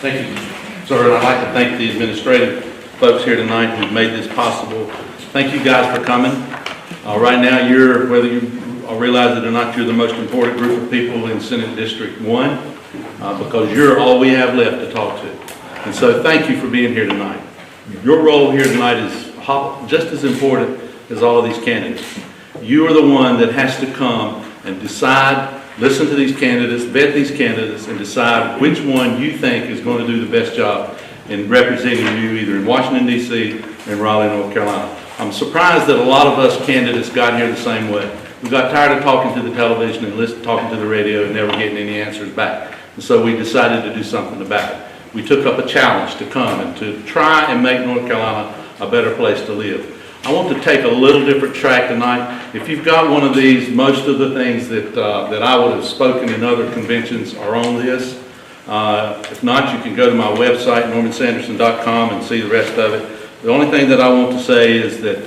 Thank you, sir, and I'd like to thank the administrative folks here tonight who've made this possible. Thank you guys for coming. Right now, whether you realize it or not, you're the most important group of people in Senate District 1 because you're all we have left to talk to. And so thank you for being here tonight. Your role here tonight is just as important as all of these candidates. You are the one that has to come and decide, listen to these candidates, vet these candidates, and decide which one you think is going to do the best job in representing you either in Washington, D.C. or in Raleigh, North Carolina. I'm surprised that a lot of us candidates got here the same way. We got tired of talking to the television and talking to the radio and never getting any answers back. And so we decided to do something about it. We took up a challenge to come and to try and make North Carolina a better place to live. I want to take a little different track tonight. If you've got one of these, most of the things that I would have spoken in other conventions are on this. If not, you can go to my website, normansanderson.com, and see the rest of it. The only thing that I want to say is that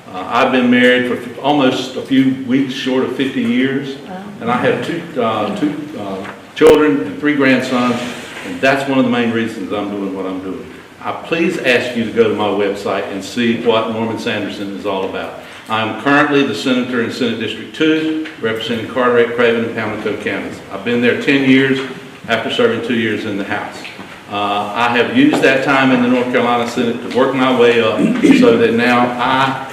I've been married for almost a few weeks short of 50 years, and I have two children and 3 grandsons, and that's one of the main reasons I'm doing what I'm doing. I please ask you to go to my website and see what Norman Sanderson is all about. I'm currently the senator in Senate District 2, representing Carteret, Craven, and Pamlico counties. I've been there 10 years after serving 2 years in the House. I have used that time in the North Carolina Senate to work my way up so that now I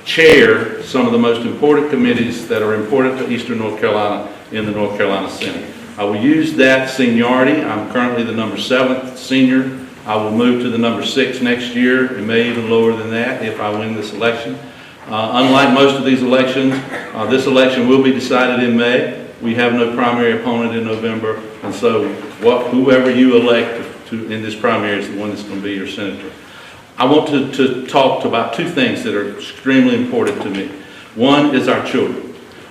chair some of the most important committees that are important to Eastern North Carolina in the North Carolina Senate. I will use that seniority. I'm currently the number 7th senior. I will move to the number 6 next year, and may even lower than that if I win this election. Unlike most of these elections, this election will be decided in May. We have no primary opponent in November, and so whoever you elect in this primary is the one that's going to be your senator. I want to talk about 2 things that are extremely important to me. One is our children.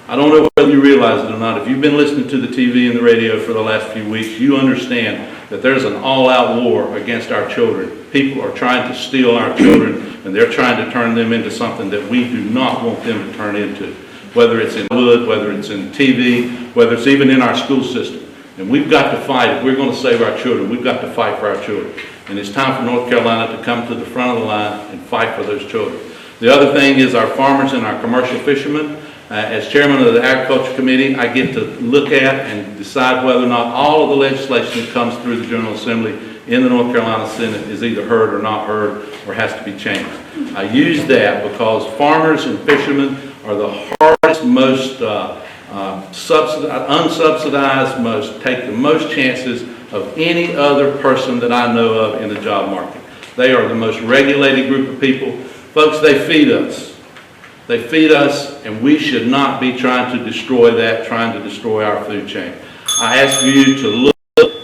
I don't know whether you realize it or not. If you've been listening to the TV and the radio for the last few weeks, you understand that there's an all-out war against our children. People are trying to steal our children, and they're trying to turn them into something that we do not want them to turn into, whether it's in wood, whether it's in TV, whether it's even in our school system. And we've got to fight. If we're going to save our children, we've got to fight for our children. And it's time for North Carolina to come to the front of the line and fight for those children. The other thing is our farmers and our commercial fishermen. As chairman of the Agriculture Committee, I get to look at and decide whether or not all of the legislation that comes through the General Assembly in the North Carolina Senate is either heard or not heard or has to be changed. I use that because farmers and fishermen are the hardest, most unsubsidized, take the most chances of any other person that I know of in the job market. They are the most regulated group of people. Folks, they feed us. They feed us, and we should not be trying to destroy that, trying to destroy our food chain. I ask you to look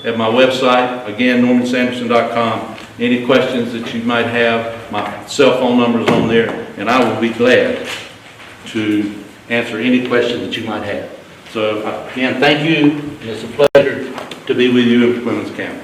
at my website, again, normansanderson.com. Any questions that you might have, my cell phone number is on there, and I will be glad to answer any questions that you might have. So, again, thank you, and it's a pleasure to be with you in Perquimans County.